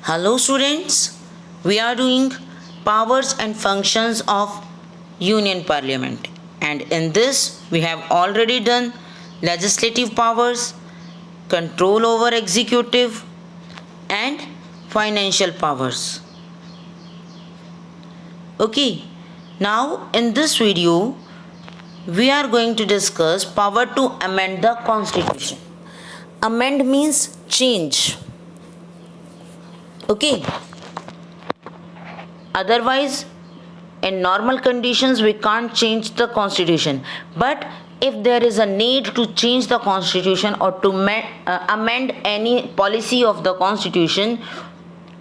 Hello students, we are doing powers and functions of Union Parliament, and in this we have already done legislative powers, control over executive and financial powers. Okay, now in this video we are going to discuss power to amend the constitution. Amend means change. Okay, otherwise in normal conditions we can't change the constitution, but if there is a need to change the constitution or to amend any policy of the constitution,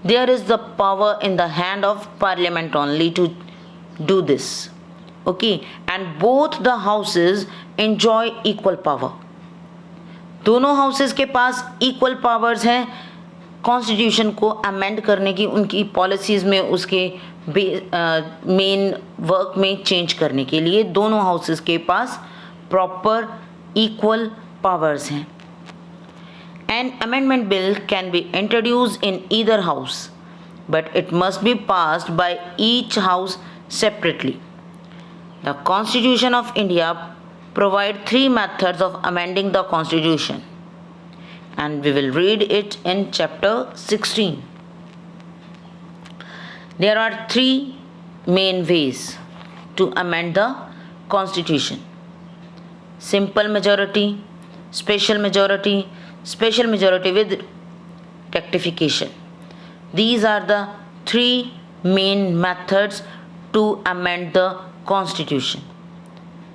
there is the power in the hand of parliament only to do this. Okay, and both the houses enjoy equal power. दोनों houses के पास equal powers हैं constitution को amend करने की, उनकी policies में, उसके main work में चेंज करने के लिए दोनों हाउसेस के पास प्रॉपर इक्वल पावर्स हैं. An amendment bill can be introduced in either house but it must be passed by each house separately. The constitution of India provide three methods of amending the constitution, and we will read it in chapter 16. There are three main ways to amend the constitution: simple majority, special majority with rectification. These are the three main methods to amend the constitution.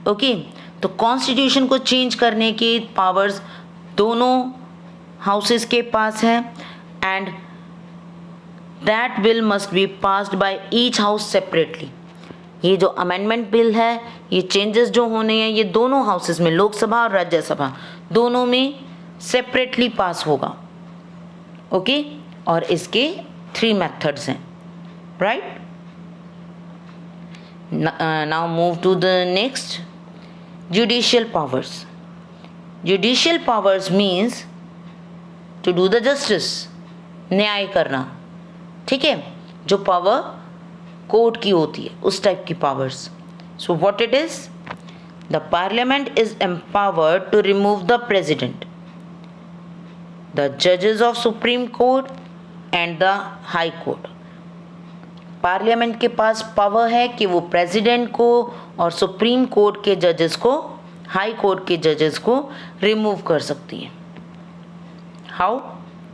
Okay, तो constitution को change करने के powers दोनों houses के पास है, and that bill must be passed by each house separately. ये जो amendment bill है, ये चेंजेस जो होने हैं, ये दोनों हाउसेस में, लोकसभा और राज्यसभा दोनों में सेपरेटली पास होगा. ओके, और इसके थ्री मेथड्स हैं. Right, now move to the next. Judicial powers. Judicial powers means to do the justice, न्याय करना. ठीक है, जो पावर कोर्ट की होती है उस टाइप की powers. So what it is? The parliament is empowered to remove the president, the जजेस of Supreme Court and the High Court. Parliament के पास पावर है कि वो प्रेसिडेंट को और सुप्रीम कोर्ट के जजेस को, हाई कोर्ट के जजेस को रिमूव कर सकती है. How?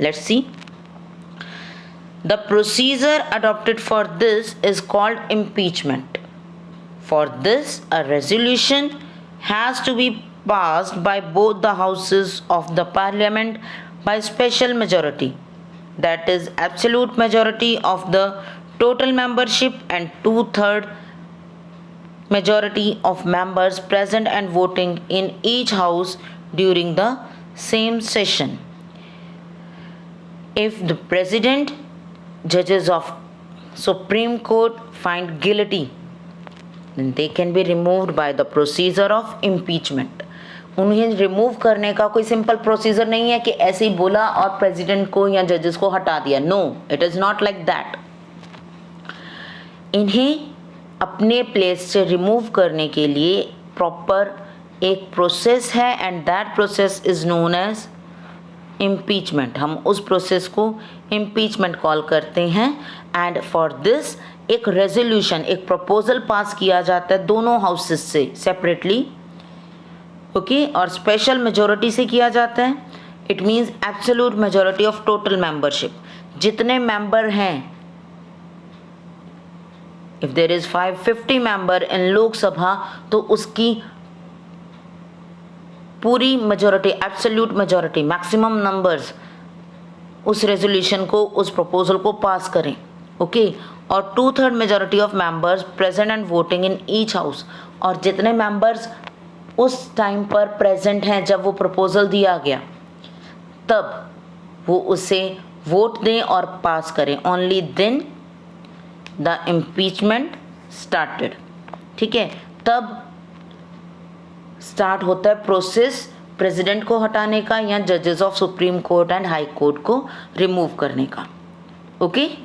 Let's see. The procedure adopted for this is called impeachment. For this a resolution has to be passed by both the houses of the parliament by special majority, that is absolute majority of the total membership and 2/3 majority of members present and voting in each house during the same session. If the president, judges of Supreme Court find guilty, then they can be removed by the procedure of impeachment. उन्हें remove करने का कोई simple procedure नहीं है कि ऐसे ही बोला और प्रेसिडेंट को या जजेस को हटा दिया. No, it is not like that. इन्हें अपने प्लेस से रिमूव करने के लिए प्रॉपर एक प्रोसेस है, and that process is known as impeachment. हम उस प्रोसेस को इम्पीचमेंट कॉल करते हैं. एंड फॉर दिस एक रेजोल्यूशन, एक प्रपोजल पास किया जाता है दोनों हाउसेस से सेपरेटली. ओके, और स्पेशल मेजॉरिटी से किया जाता है. It means absolute majority of total membership. जितने मेंबर हैं, if there is 550 member in Lok Sabha, तो उसकी पूरी majority, absolute majority, maximum numbers उस रेजोल्यूशन को, उस प्रपोजल को पास करें. ओके, और 2/3 majority of members present and voting in each house. और जितने मेंबर्स उस टाइम पर प्रेजेंट हैं जब वो प्रपोजल दिया गया, तब वो उसे वोट दें और पास करें. Only then the impeachment started. ठीक है, तब स्टार्ट होता है प्रोसेस प्रेसिडेंट को हटाने का या जजेस of Supreme Court and high court को रिमूव करने का. Okay,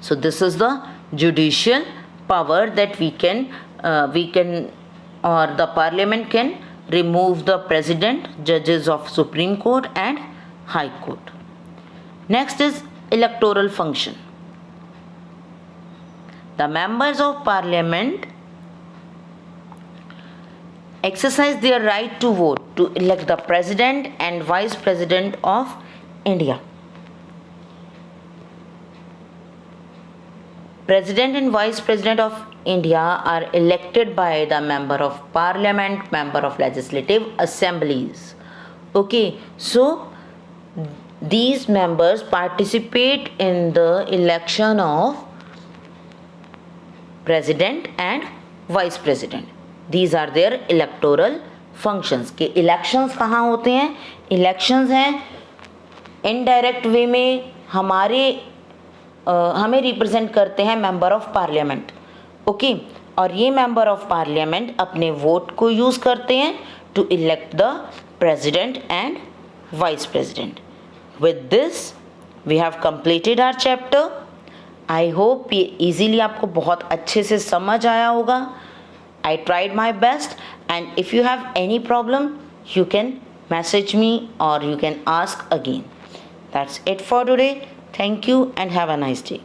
so this is the judicial power that we can or the parliament can remove the president, judges of Supreme Court and High Court. Next is electoral function. The members of parliament exercise their right to vote to elect the president and vice president of India. President and vice president of India are elected by the member of parliament, member of legislative assemblies. Okay, so these members participate in the election of president and vice president. These are their electoral functions. के elections कहाँ होते हैं? Elections हैं indirect way में हमें represent करते हैं member of parliament. Okay, और ये मेंबर ऑफ पार्लियामेंट अपने वोट को यूज़ करते हैं to elect the president and vice president. With this we have completed our chapter. I hope ये इजीली आपको बहुत अच्छे से समझ आया होगा. I tried my best, and if you have any problem, you can message me or you can ask again. That's it for today. Thank you and have a nice day.